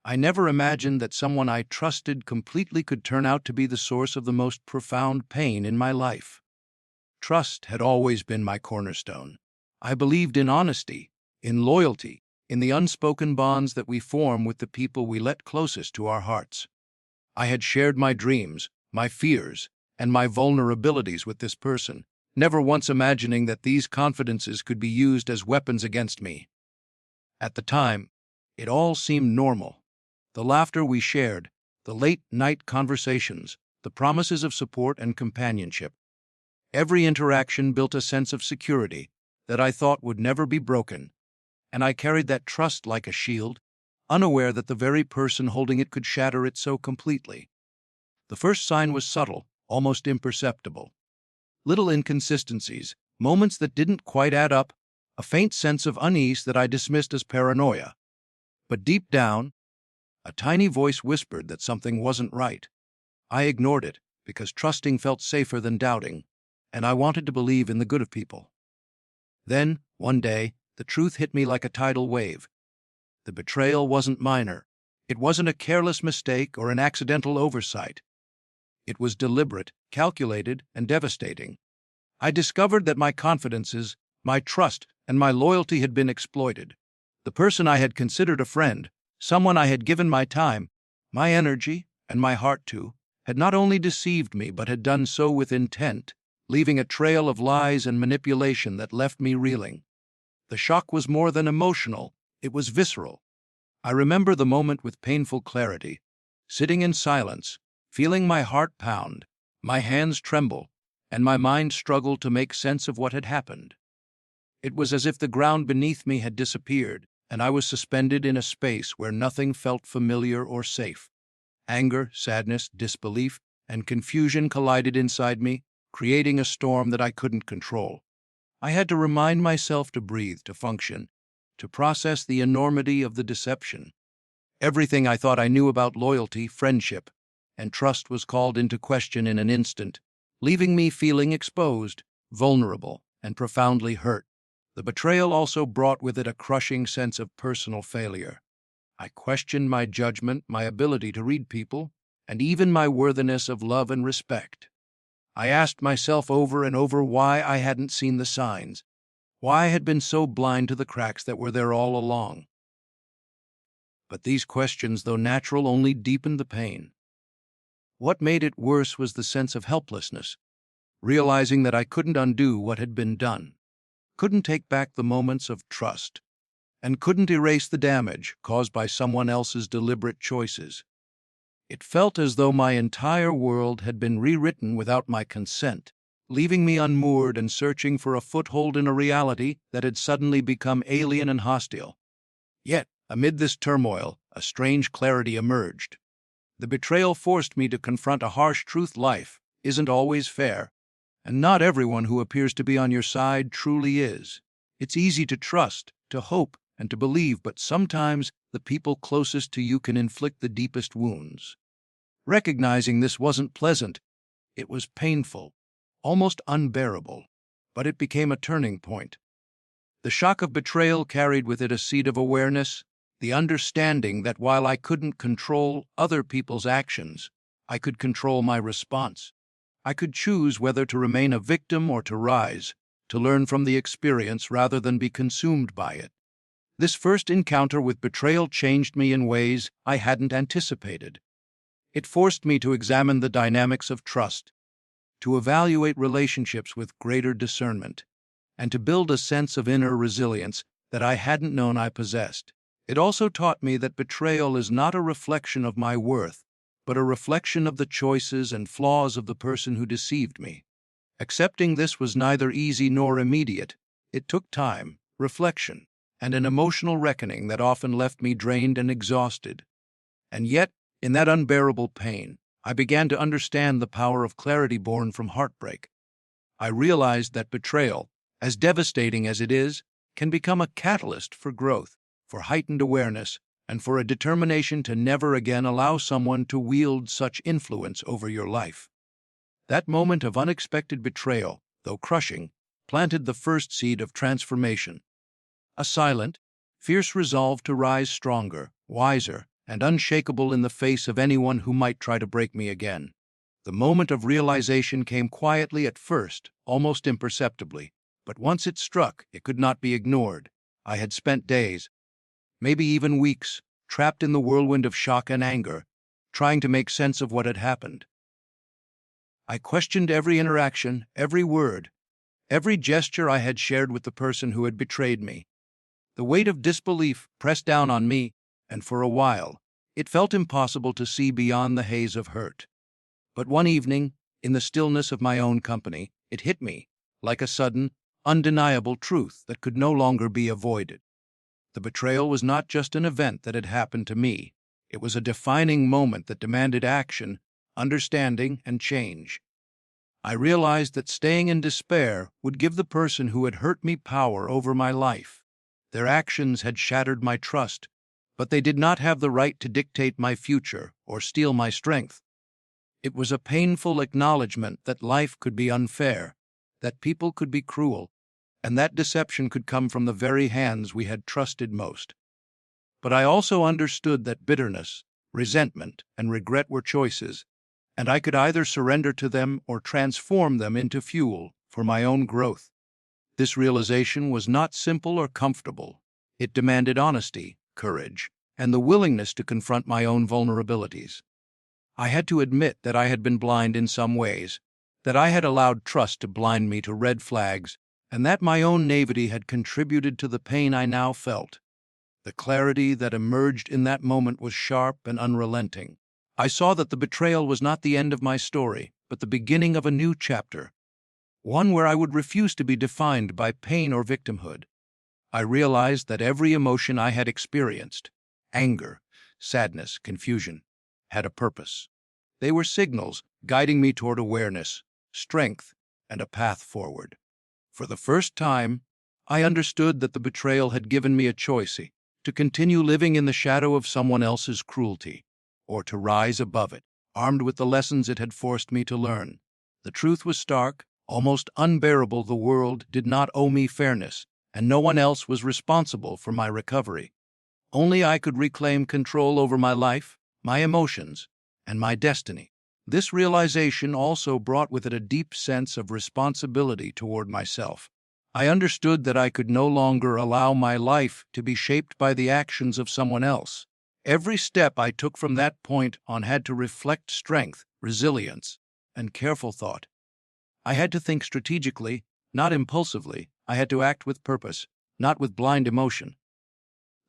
I never imagined that someone I trusted completely could turn out to be the source of the most profound pain in my life. Trust had always been my cornerstone. I believed in honesty, in loyalty, in the unspoken bonds that we form with the people we let closest to our hearts. I had shared my dreams, my fears, and my vulnerabilities with this person, never once imagining that these confidences could be used as weapons against me. At the time, it all seemed normal. The laughter we shared, the late-night conversations, the promises of support and companionship. Every interaction built a sense of security that I thought would never be broken, and I carried that trust like a shield, unaware that the very person holding it could shatter it so completely. The first sign was subtle, almost imperceptible. Little inconsistencies, moments that didn't quite add up, a faint sense of unease that I dismissed as paranoia. But deep down, a tiny voice whispered that something wasn't right. I ignored it because trusting felt safer than doubting, and I wanted to believe in the good of people. Then, one day, the truth hit me like a tidal wave. The betrayal wasn't minor. It wasn't a careless mistake or an accidental oversight. It was deliberate, calculated, and devastating. I discovered that my confidences, my trust, and my loyalty had been exploited. The person I had considered a friend, someone I had given my time, my energy, and my heart to, had not only deceived me but had done so with intent, leaving a trail of lies and manipulation that left me reeling. The shock was more than emotional, it was visceral. I remember the moment with painful clarity, sitting in silence, feeling my heart pound, my hands tremble, and my mind struggle to make sense of what had happened. It was as if the ground beneath me had disappeared, and I was suspended in a space where nothing felt familiar or safe. Anger, sadness, disbelief, and confusion collided inside me, creating a storm that I couldn't control. I had to remind myself to breathe, to function, to process the enormity of the deception. Everything I thought I knew about loyalty, friendship, and trust was called into question in an instant, leaving me feeling exposed, vulnerable, and profoundly hurt. The betrayal also brought with it a crushing sense of personal failure. I questioned my judgment, my ability to read people, and even my worthiness of love and respect. I asked myself over and over why I hadn't seen the signs, why I had been so blind to the cracks that were there all along. But these questions, though natural, only deepened the pain. What made it worse was the sense of helplessness, realizing that I couldn't undo what had been done, couldn't take back the moments of trust, and couldn't erase the damage caused by someone else's deliberate choices. It felt as though my entire world had been rewritten without my consent, leaving me unmoored and searching for a foothold in a reality that had suddenly become alien and hostile. Yet, amid this turmoil, a strange clarity emerged. The betrayal forced me to confront a harsh truth: life isn't always fair, and not everyone who appears to be on your side truly is. It's easy to trust, to hope, and to believe, but sometimes the people closest to you can inflict the deepest wounds. Recognizing this wasn't pleasant, it was painful, almost unbearable, but it became a turning point. The shock of betrayal carried with it a seed of awareness, the understanding that while I couldn't control other people's actions, I could control my response. I could choose whether to remain a victim or to rise, to learn from the experience rather than be consumed by it. This first encounter with betrayal changed me in ways I hadn't anticipated. It forced me to examine the dynamics of trust, to evaluate relationships with greater discernment, and to build a sense of inner resilience that I hadn't known I possessed. It also taught me that betrayal is not a reflection of my worth, but a reflection of the choices and flaws of the person who deceived me. Accepting this was neither easy nor immediate. It took time, reflection, and an emotional reckoning that often left me drained and exhausted. And yet, in that unbearable pain, I began to understand the power of clarity born from heartbreak. I realized that betrayal, as devastating as it is, can become a catalyst for growth, for heightened awareness, and for a determination to never again allow someone to wield such influence over your life. That moment of unexpected betrayal, though crushing, planted the first seed of transformation. A silent, fierce resolve to rise stronger, wiser, and unshakable in the face of anyone who might try to break me again. The moment of realization came quietly at first, almost imperceptibly, but once it struck, it could not be ignored. I had spent days, maybe even weeks, trapped in the whirlwind of shock and anger, trying to make sense of what had happened. I questioned every interaction, every word, every gesture I had shared with the person who had betrayed me. The weight of disbelief pressed down on me, and for a while, it felt impossible to see beyond the haze of hurt. But one evening, in the stillness of my own company, it hit me, like a sudden, undeniable truth that could no longer be avoided. The betrayal was not just an event that had happened to me. It was a defining moment that demanded action, understanding, and change. I realized that staying in despair would give the person who had hurt me power over my life. Their actions had shattered my trust, but they did not have the right to dictate my future or steal my strength. It was a painful acknowledgement that life could be unfair, that people could be cruel, and that deception could come from the very hands we had trusted most. But I also understood that bitterness, resentment, and regret were choices, and I could either surrender to them or transform them into fuel for my own growth. This realization was not simple or comfortable. It demanded honesty, courage, and the willingness to confront my own vulnerabilities. I had to admit that I had been blind in some ways, that I had allowed trust to blind me to red flags, and that my own naivety had contributed to the pain I now felt. The clarity that emerged in that moment was sharp and unrelenting. I saw that the betrayal was not the end of my story, but the beginning of a new chapter, one where I would refuse to be defined by pain or victimhood. I realized that every emotion I had experienced, anger, sadness, confusion, had a purpose. They were signals guiding me toward awareness, strength, and a path forward. For the first time, I understood that the betrayal had given me a choice: to continue living in the shadow of someone else's cruelty, or to rise above it, armed with the lessons it had forced me to learn. The truth was stark, almost unbearable. The world did not owe me fairness, and no one else was responsible for my recovery. Only I could reclaim control over my life, my emotions, and my destiny. This realization also brought with it a deep sense of responsibility toward myself. I understood that I could no longer allow my life to be shaped by the actions of someone else. Every step I took from that point on had to reflect strength, resilience, and careful thought. I had to think strategically, not impulsively. I had to act with purpose, not with blind emotion.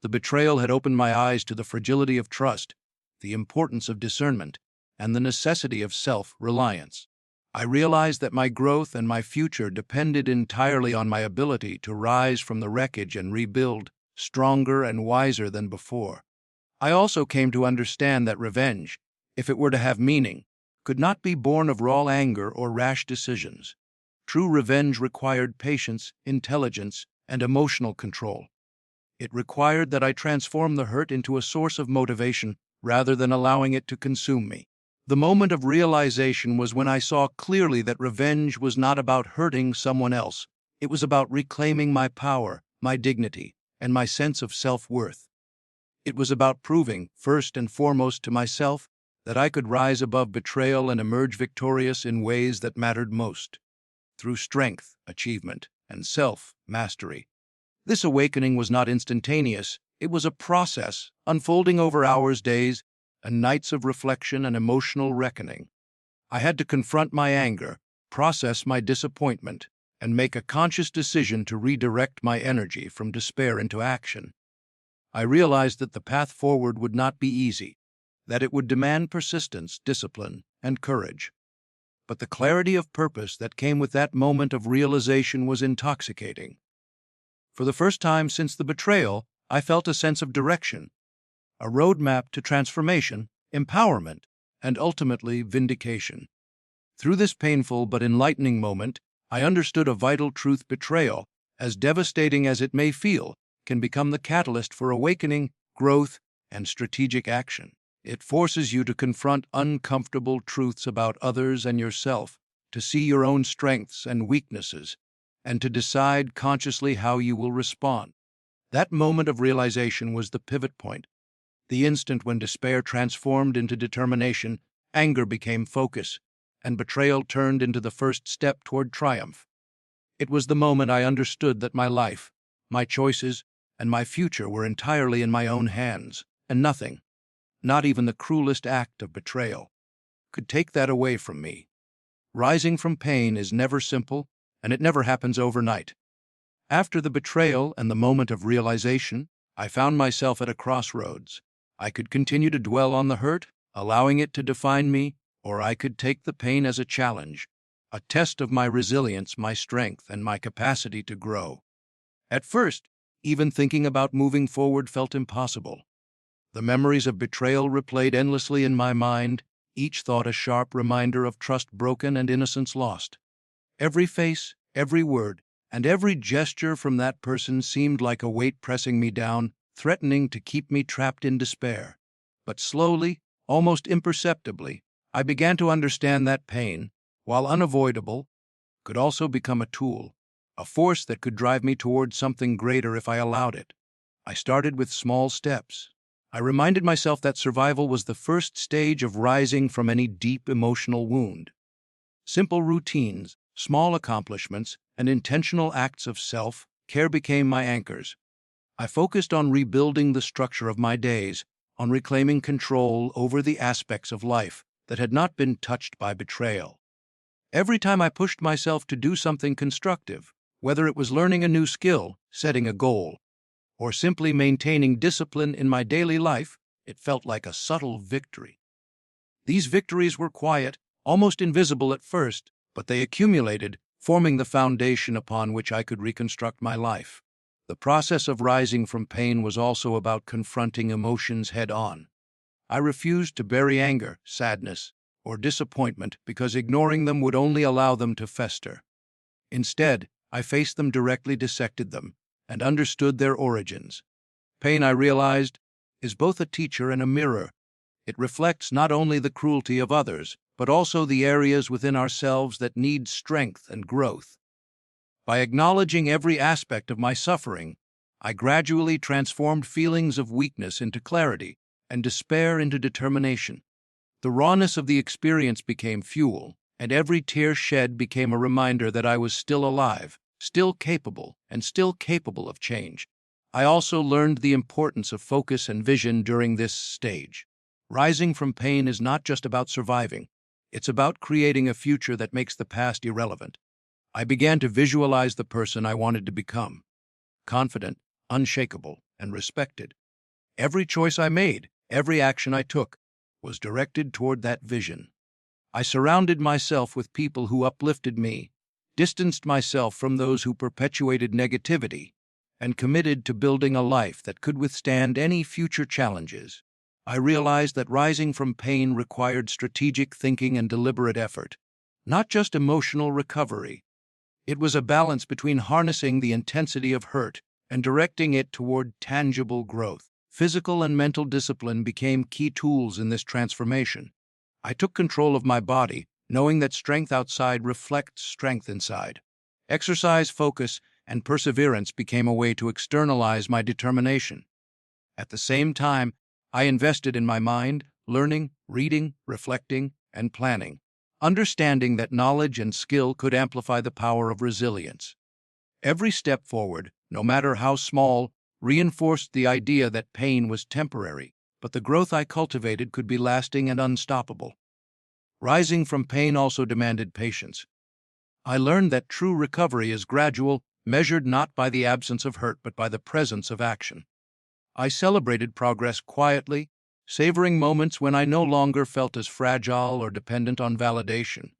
The betrayal had opened my eyes to the fragility of trust, the importance of discernment, and the necessity of self-reliance. I realized that my growth and my future depended entirely on my ability to rise from the wreckage and rebuild, stronger and wiser than before. I also came to understand that revenge, if it were to have meaning, could not be born of raw anger or rash decisions. True revenge required patience, intelligence, and emotional control. It required that I transform the hurt into a source of motivation rather than allowing it to consume me. The moment of realization was when I saw clearly that revenge was not about hurting someone else. It was about reclaiming my power, my dignity, and my sense of self-worth. It was about proving, first and foremost to myself, that I could rise above betrayal and emerge victorious in ways that mattered most, through strength, achievement, and self-mastery. This awakening was not instantaneous. It was a process, unfolding over hours, days, and nights of reflection and emotional reckoning. I had to confront my anger, process my disappointment, and make a conscious decision to redirect my energy from despair into action. I realized that the path forward would not be easy, that it would demand persistence, discipline, and courage. But the clarity of purpose that came with that moment of realization was intoxicating. For the first time since the betrayal, I felt a sense of direction, a roadmap to transformation, empowerment, and ultimately vindication. Through this painful but enlightening moment, I understood a vital truth: betrayal, as devastating as it may feel, can become the catalyst for awakening, growth, and strategic action. It forces you to confront uncomfortable truths about others and yourself, to see your own strengths and weaknesses, and to decide consciously how you will respond. That moment of realization was the pivot point. The instant when despair transformed into determination, anger became focus, and betrayal turned into the first step toward triumph. It was the moment I understood that my life, my choices, and my future were entirely in my own hands, and nothing, not even the cruelest act of betrayal, could take that away from me. Rising from pain is never simple, and it never happens overnight. After the betrayal and the moment of realization, I found myself at a crossroads. I could continue to dwell on the hurt, allowing it to define me, or I could take the pain as a challenge, a test of my resilience, my strength, and my capacity to grow. At first, even thinking about moving forward felt impossible. The memories of betrayal replayed endlessly in my mind, each thought a sharp reminder of trust broken and innocence lost. Every face, every word, and every gesture from that person seemed like a weight pressing me down, threatening to keep me trapped in despair. But slowly, almost imperceptibly, I began to understand that pain, while unavoidable, could also become a tool, a force that could drive me towards something greater if I allowed it. I started with small steps. I reminded myself that survival was the first stage of rising from any deep emotional wound. Simple routines, small accomplishments, and intentional acts of self-care became my anchors. I focused on rebuilding the structure of my days, on reclaiming control over the aspects of life that had not been touched by betrayal. Every time I pushed myself to do something constructive, whether it was learning a new skill, setting a goal, or simply maintaining discipline in my daily life, it felt like a subtle victory. These victories were quiet, almost invisible at first, but they accumulated, forming the foundation upon which I could reconstruct my life. The process of rising from pain was also about confronting emotions head-on. I refused to bury anger, sadness, or disappointment because ignoring them would only allow them to fester. Instead, I faced them directly, dissected them, and understood their origins. Pain, I realized, is both a teacher and a mirror. It reflects not only the cruelty of others, but also the areas within ourselves that need strength and growth. By acknowledging every aspect of my suffering, I gradually transformed feelings of weakness into clarity and despair into determination. The rawness of the experience became fuel, and every tear shed became a reminder that I was still alive, still capable, and still capable of change. I also learned the importance of focus and vision during this stage. Rising from pain is not just about surviving. It's about creating a future that makes the past irrelevant. I began to visualize the person I wanted to become, confident, unshakable, and respected. Every choice I made, every action I took, was directed toward that vision. I surrounded myself with people who uplifted me, distanced myself from those who perpetuated negativity, and committed to building a life that could withstand any future challenges. I realized that rising from pain required strategic thinking and deliberate effort, not just emotional recovery. It was a balance between harnessing the intensity of hurt and directing it toward tangible growth. Physical and mental discipline became key tools in this transformation. I took control of my body, knowing that strength outside reflects strength inside. Exercise, focus, and perseverance became a way to externalize my determination. At the same time, I invested in my mind, learning, reading, reflecting, and planning, understanding that knowledge and skill could amplify the power of resilience. Every step forward, no matter how small, reinforced the idea that pain was temporary, but the growth I cultivated could be lasting and unstoppable. Rising from pain also demanded patience. I learned that true recovery is gradual, measured not by the absence of hurt but by the presence of action. I celebrated progress quietly, savoring moments when I no longer felt as fragile or dependent on validation.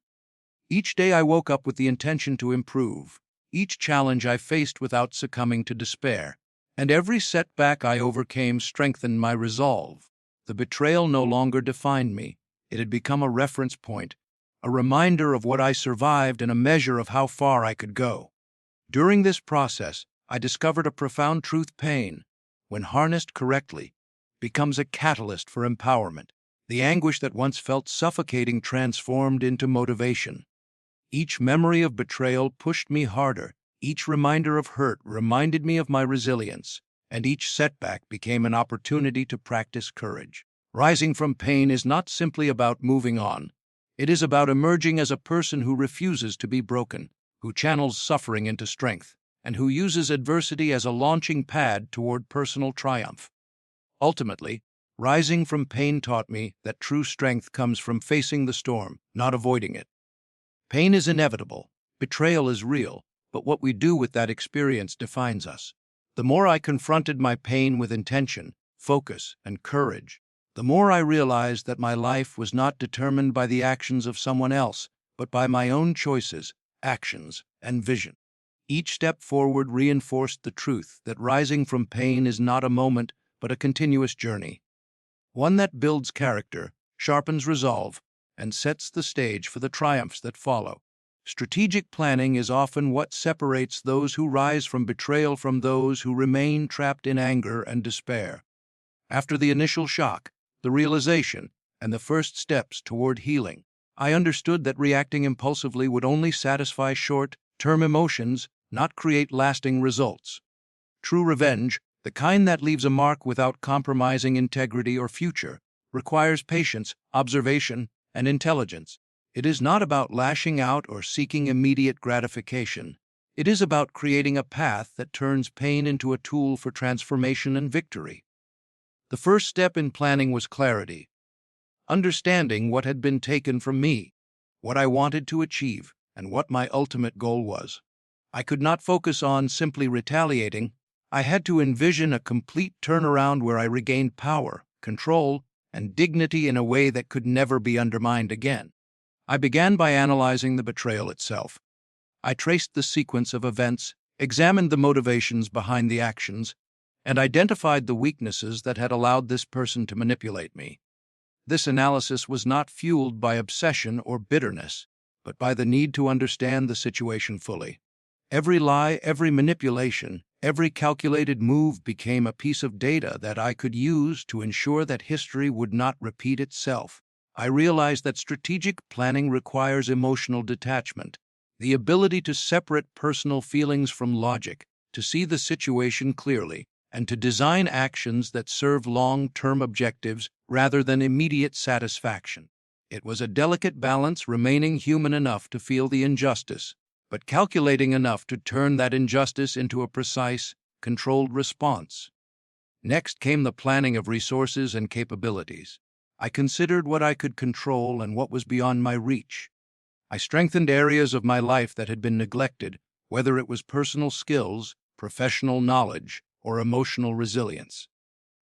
Each day I woke up with the intention to improve, each challenge I faced without succumbing to despair, and every setback I overcame strengthened my resolve. The betrayal no longer defined me. It had become a reference point, a reminder of what I survived and a measure of how far I could go. During this process, I discovered a profound truth: pain, when harnessed correctly, becomes a catalyst for empowerment. The anguish that once felt suffocating transformed into motivation. Each memory of betrayal pushed me harder. Each reminder of hurt reminded me of my resilience. and each setback became an opportunity to practice courage. Rising from pain is not simply about moving on. It is about emerging as a person who refuses to be broken, who channels suffering into strength, and who uses adversity as a launching pad toward personal triumph. Ultimately, rising from pain taught me that true strength comes from facing the storm, not avoiding it. Pain is inevitable, betrayal is real, but what we do with that experience defines us. The more I confronted my pain with intention, focus, and courage, the more I realized that my life was not determined by the actions of someone else, but by my own choices, actions, and vision. Each step forward reinforced the truth that rising from pain is not a moment, but a continuous journey. One that builds character, sharpens resolve, and sets the stage for the triumphs that follow. Strategic planning is often what separates those who rise from betrayal from those who remain trapped in anger and despair. After the initial shock, the realization, and the first steps toward healing, I understood that reacting impulsively would only satisfy short-term emotions, not create lasting results. True revenge, the kind that leaves a mark without compromising integrity or future, requires patience, observation, and intelligence. It is not about lashing out or seeking immediate gratification. It is about creating a path that turns pain into a tool for transformation and victory. The first step in planning was clarity. Understanding what had been taken from me, what I wanted to achieve, and what my ultimate goal was. I could not focus on simply retaliating. I had to envision a complete turnaround where I regained power, control, and dignity in a way that could never be undermined again. I began by analyzing the betrayal itself. I traced the sequence of events, examined the motivations behind the actions, and identified the weaknesses that had allowed this person to manipulate me. This analysis was not fueled by obsession or bitterness, but by the need to understand the situation fully. Every lie, every manipulation, every calculated move became a piece of data that I could use to ensure that history would not repeat itself. I realized that strategic planning requires emotional detachment, the ability to separate personal feelings from logic, to see the situation clearly, and to design actions that serve long-term objectives rather than immediate satisfaction. It was a delicate balance, remaining human enough to feel the injustice, but calculating enough to turn that injustice into a precise, controlled response. Next came the planning of resources and capabilities. I considered what I could control and what was beyond my reach. I strengthened areas of my life that had been neglected, whether it was personal skills, professional knowledge, or emotional resilience.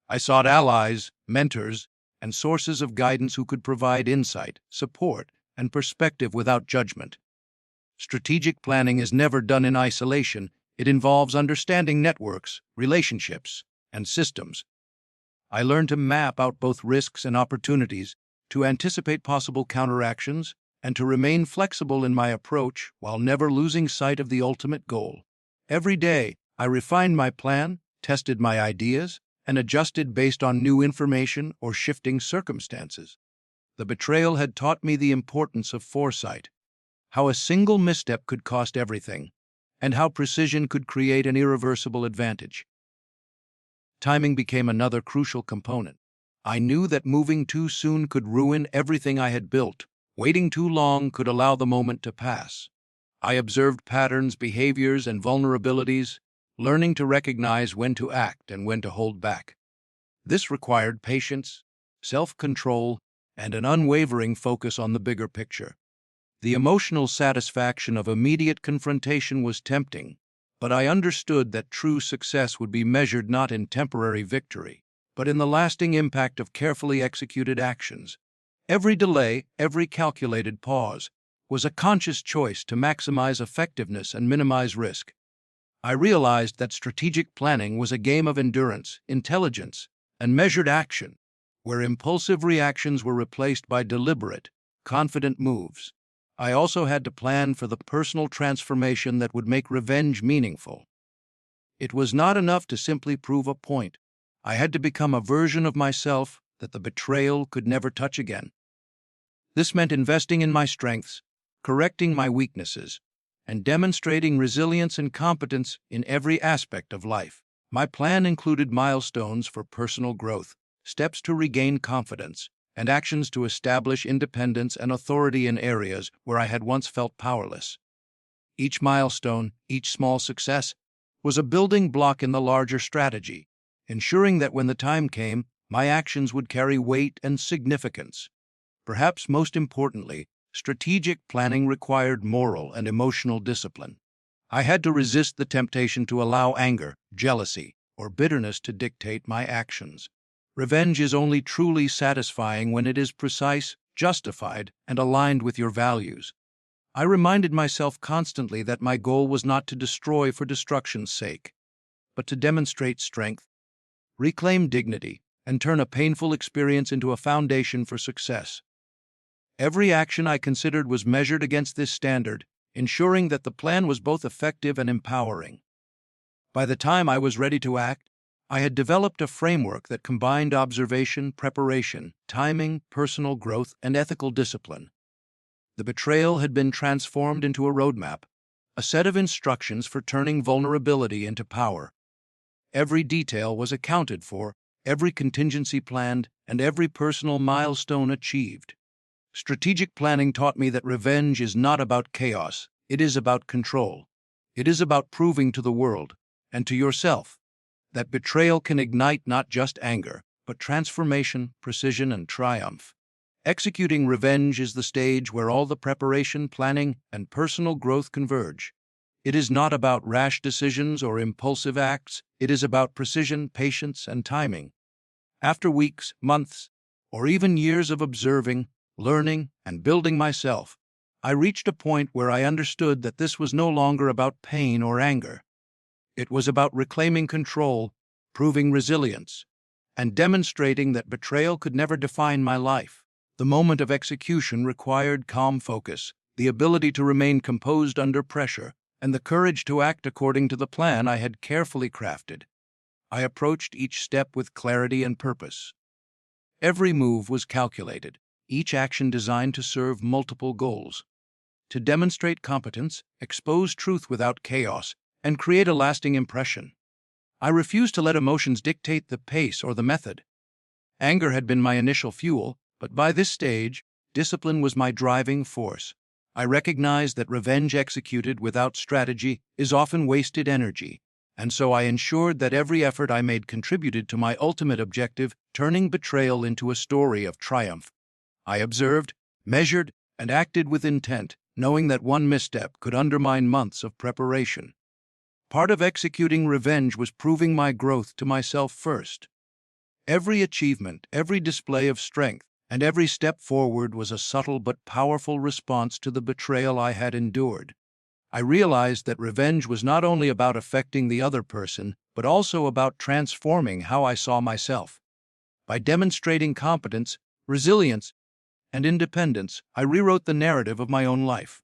I sought allies, mentors, and sources of guidance who could provide insight, support, and perspective without judgment. Strategic planning is never done in isolation. It involves understanding networks, relationships, and systems. I learned to map out both risks and opportunities, to anticipate possible counteractions, and to remain flexible in my approach while never losing sight of the ultimate goal. Every day, I refined my plan, tested my ideas, and adjusted based on new information or shifting circumstances. The betrayal had taught me the importance of foresight, how a single misstep could cost everything, and how precision could create an irreversible advantage. Timing became another crucial component. I knew that moving too soon could ruin everything I had built. Waiting too long could allow the moment to pass. I observed patterns, behaviors, and vulnerabilities, learning to recognize when to act and when to hold back. This required patience, self-control, and an unwavering focus on the bigger picture. The emotional satisfaction of immediate confrontation was tempting, but I understood that true success would be measured not in temporary victory, but in the lasting impact of carefully executed actions. Every delay, every calculated pause, was a conscious choice to maximize effectiveness and minimize risk. I realized that strategic planning was a game of endurance, intelligence, and measured action, where impulsive reactions were replaced by deliberate, confident moves. I also had to plan for the personal transformation that would make revenge meaningful. It was not enough to simply prove a point. I had to become a version of myself that the betrayal could never touch again. This meant investing in my strengths, correcting my weaknesses, and demonstrating resilience and competence in every aspect of life. My plan included milestones for personal growth, steps to regain confidence, and actions to establish independence and authority in areas where I had once felt powerless. Each milestone, each small success, was a building block in the larger strategy, ensuring that when the time came, my actions would carry weight and significance. Perhaps most importantly, strategic planning required moral and emotional discipline. I had to resist the temptation to allow anger, jealousy, or bitterness to dictate my actions. Revenge is only truly satisfying when it is precise, justified, and aligned with your values. I reminded myself constantly that my goal was not to destroy for destruction's sake, but to demonstrate strength, reclaim dignity, and turn a painful experience into a foundation for success. Every action I considered was measured against this standard, ensuring that the plan was both effective and empowering. By the time I was ready to act, I had developed a framework that combined observation, preparation, timing, personal growth, and ethical discipline. The betrayal had been transformed into a roadmap, a set of instructions for turning vulnerability into power. Every detail was accounted for, every contingency planned, and every personal milestone achieved. Strategic planning taught me that revenge is not about chaos, it is about control. It is about proving to the world, and to yourself, that betrayal can ignite not just anger, but transformation, precision, and triumph. Executing revenge is the stage where all the preparation, planning, and personal growth converge. It is not about rash decisions or impulsive acts, it is about precision, patience, and timing. After weeks, months, or even years of observing, learning, and building myself, I reached a point where I understood that this was no longer about pain or anger. It was about reclaiming control, proving resilience, and demonstrating that betrayal could never define my life. The moment of execution required calm focus, the ability to remain composed under pressure, and the courage to act according to the plan I had carefully crafted. I approached each step with clarity and purpose. Every move was calculated, each action designed to serve multiple goals. To demonstrate competence, expose truth without chaos, and create a lasting impression. I refused to let emotions dictate the pace or the method. Anger had been my initial fuel, but by this stage, discipline was my driving force. I recognized that revenge executed without strategy is often wasted energy, and so I ensured that every effort I made contributed to my ultimate objective, turning betrayal into a story of triumph. I observed, measured, and acted with intent, knowing that one misstep could undermine months of preparation. Part of executing revenge was proving my growth to myself first. Every achievement, every display of strength, and every step forward was a subtle but powerful response to the betrayal I had endured. I realized that revenge was not only about affecting the other person, but also about transforming how I saw myself. By demonstrating competence, resilience, and independence, I rewrote the narrative of my own life.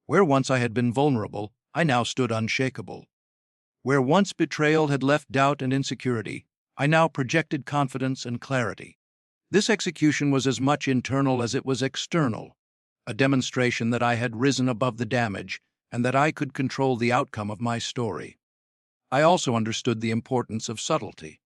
Where once I had been vulnerable, I now stood unshakable. Where once betrayal had left doubt and insecurity, I now projected confidence and clarity. This execution was as much internal as it was external, a demonstration that I had risen above the damage and that I could control the outcome of my story. I also understood the importance of subtlety.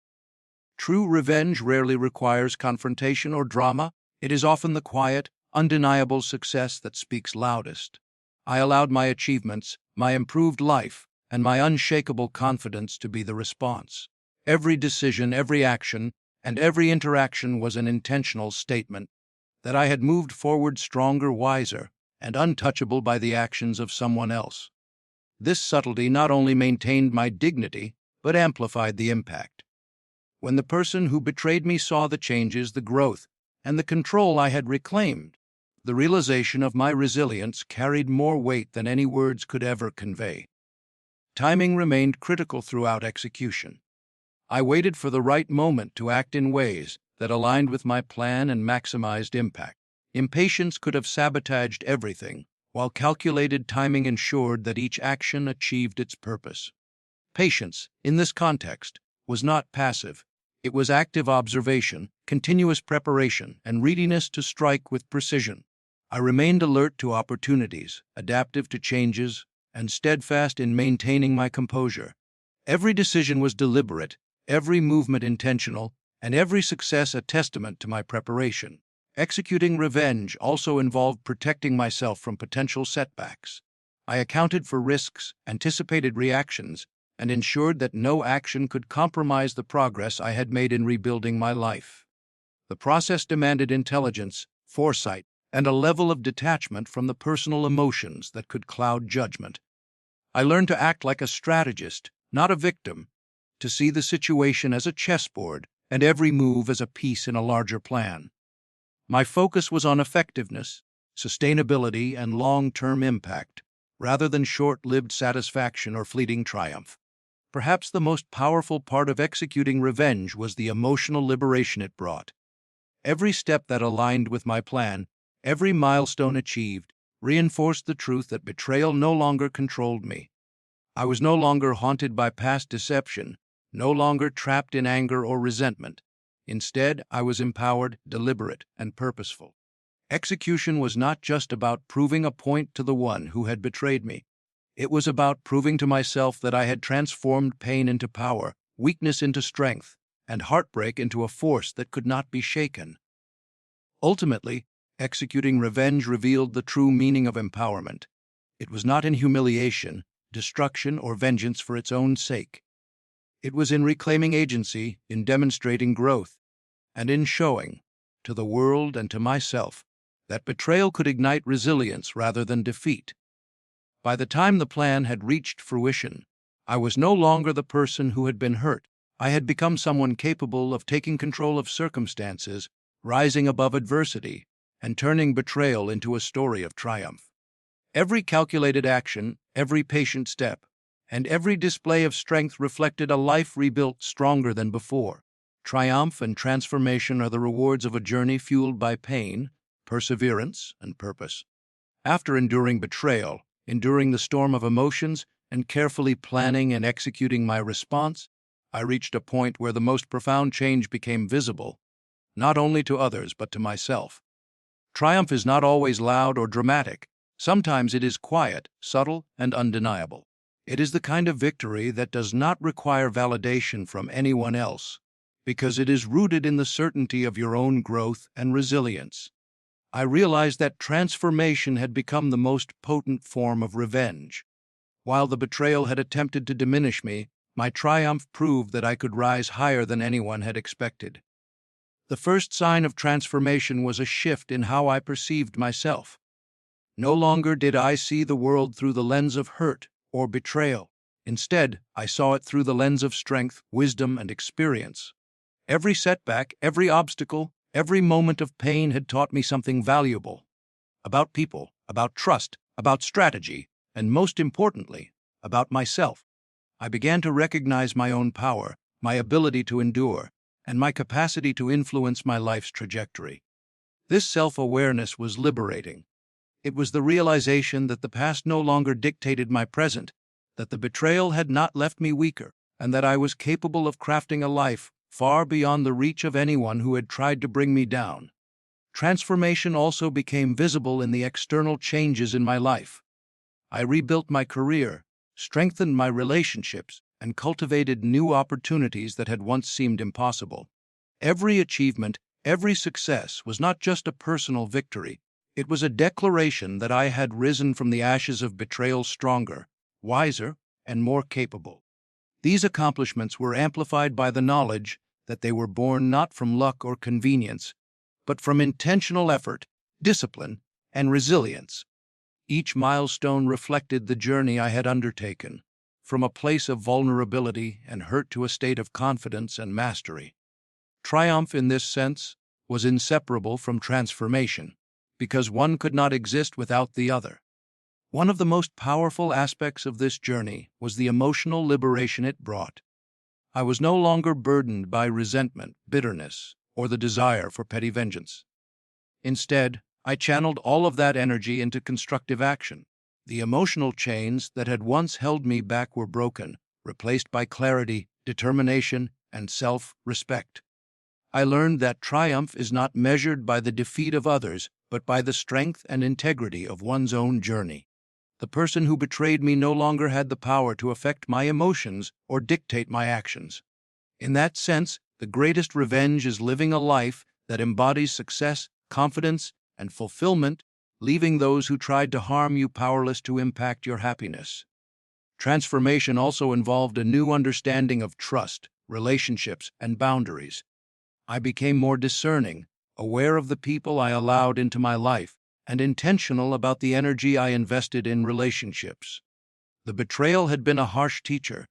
True revenge rarely requires confrontation or drama. It is often the quiet, undeniable success that speaks loudest. I allowed my achievements, my improved life, and my unshakable confidence to be the response. Every decision, every action, and every interaction was an intentional statement that I had moved forward stronger, wiser, and untouchable by the actions of someone else. This subtlety not only maintained my dignity, but amplified the impact. When the person who betrayed me saw the changes, the growth, and the control I had reclaimed, the realization of my resilience carried more weight than any words could ever convey. Timing remained critical throughout execution. I waited for the right moment to act in ways that aligned with my plan and maximized impact. Impatience could have sabotaged everything, while calculated timing ensured that each action achieved its purpose. Patience, in this context, was not passive. It was active observation, continuous preparation, and readiness to strike with precision. I remained alert to opportunities, adaptive to changes, and steadfast in maintaining my composure. Every decision was deliberate, every movement intentional, and every success a testament to my preparation. Executing revenge also involved protecting myself from potential setbacks. I accounted for risks, anticipated reactions, and ensured that no action could compromise the progress I had made in rebuilding my life. The process demanded intelligence, foresight, and a level of detachment from the personal emotions that could cloud judgment. I learned to act like a strategist, not a victim, to see the situation as a chessboard and every move as a piece in a larger plan. My focus was on effectiveness, sustainability, and long-term impact, rather than short-lived satisfaction or fleeting triumph. Perhaps the most powerful part of executing revenge was the emotional liberation it brought. Every step that aligned with my plan, every milestone achieved, reinforced the truth that betrayal no longer controlled me. I was no longer haunted by past deception, no longer trapped in anger or resentment. Instead, I was empowered, deliberate, and purposeful. Execution was not just about proving a point to the one who had betrayed me. It was about proving to myself that I had transformed pain into power, weakness into strength, and heartbreak into a force that could not be shaken. Ultimately, executing revenge revealed the true meaning of empowerment. It was not in humiliation, destruction, or vengeance for its own sake. It was in reclaiming agency, in demonstrating growth, and in showing, to the world and to myself, that betrayal could ignite resilience rather than defeat. By the time the plan had reached fruition, I was no longer the person who had been hurt. I had become someone capable of taking control of circumstances, rising above adversity, and turning betrayal into a story of triumph. Every calculated action, every patient step, and every display of strength reflected a life rebuilt stronger than before. Triumph and transformation are the rewards of a journey fueled by pain, perseverance, and purpose. After enduring betrayal, enduring the storm of emotions, and carefully planning and executing my response, I reached a point where the most profound change became visible, not only to others but to myself. Triumph is not always loud or dramatic. Sometimes it is quiet, subtle, and undeniable. It is the kind of victory that does not require validation from anyone else, because it is rooted in the certainty of your own growth and resilience. I realized that transformation had become the most potent form of revenge. While the betrayal had attempted to diminish me, my triumph proved that I could rise higher than anyone had expected. The first sign of transformation was a shift in how I perceived myself. No longer did I see the world through the lens of hurt or betrayal. Instead, I saw it through the lens of strength, wisdom, and experience. Every setback, every obstacle, every moment of pain had taught me something valuable. About people, about trust, about strategy, and most importantly, about myself. I began to recognize my own power, my ability to endure, and my capacity to influence my life's trajectory. This self-awareness was liberating. It was the realization that the past no longer dictated my present, that the betrayal had not left me weaker, and that I was capable of crafting a life far beyond the reach of anyone who had tried to bring me down. Transformation also became visible in the external changes in my life. I rebuilt my career, strengthened my relationships, and cultivated new opportunities that had once seemed impossible. Every achievement, every success was not just a personal victory. It was a declaration that I had risen from the ashes of betrayal stronger, wiser, and more capable. These accomplishments were amplified by the knowledge that they were born not from luck or convenience, but from intentional effort, discipline, and resilience. Each milestone reflected the journey I had undertaken, from a place of vulnerability and hurt to a state of confidence and mastery. Triumph, in this sense, was inseparable from transformation, because one could not exist without the other. One of the most powerful aspects of this journey was the emotional liberation it brought. I was no longer burdened by resentment, bitterness, or the desire for petty vengeance. Instead, I channeled all of that energy into constructive action. The emotional chains that had once held me back were broken, replaced by clarity, determination, and self-respect. I learned that triumph is not measured by the defeat of others, but by the strength and integrity of one's own journey. The person who betrayed me no longer had the power to affect my emotions or dictate my actions. In that sense, the greatest revenge is living a life that embodies success, confidence, and fulfillment, leaving those who tried to harm you powerless to impact your happiness. Transformation also involved a new understanding of trust, relationships, and boundaries. I became more discerning, aware of the people I allowed into my life, and intentional about the energy I invested in relationships. The betrayal had been a harsh teacher,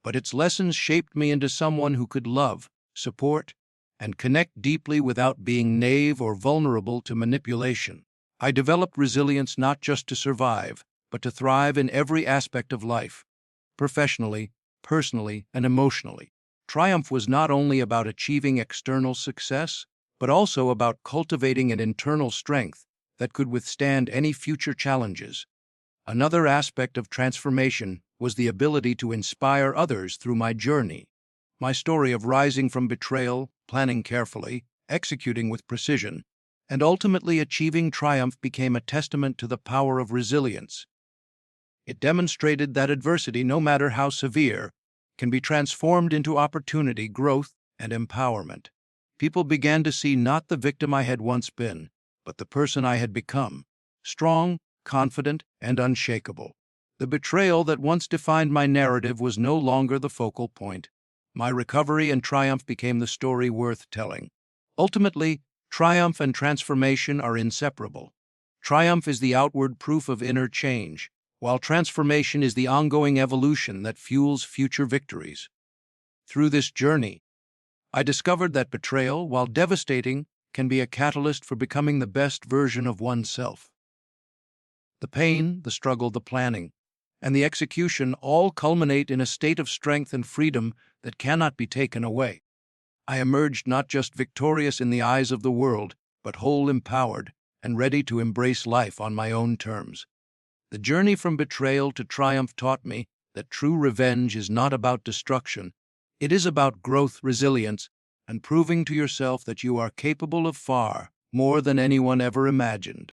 but its lessons shaped me into someone who could love, support, and connect deeply without being naive or vulnerable to manipulation. I developed resilience not just to survive, but to thrive in every aspect of life, professionally, personally, and emotionally. Triumph was not only about achieving external success, but also about cultivating an internal strength that could withstand any future challenges. Another aspect of transformation was the ability to inspire others through my journey. My story of rising from betrayal, planning carefully, executing with precision, and ultimately achieving triumph became a testament to the power of resilience. It demonstrated that adversity, no matter how severe, can be transformed into opportunity, growth, and empowerment. People began to see not the victim I had once been, but the person I had become, strong, confident, and unshakable. The betrayal that once defined my narrative was no longer the focal point. My recovery and triumph became the story worth telling. Ultimately, triumph and transformation are inseparable. Triumph is the outward proof of inner change, while transformation is the ongoing evolution that fuels future victories. Through this journey, I discovered that betrayal, while devastating, can be a catalyst for becoming the best version of oneself. The pain, the struggle, the planning, and the execution all culminate in a state of strength and freedom that cannot be taken away. I emerged not just victorious in the eyes of the world, but whole, empowered, and ready to embrace life on my own terms. The journey from betrayal to triumph taught me that true revenge is not about destruction. It is about growth, resilience, and proving to yourself that you are capable of far more than anyone ever imagined.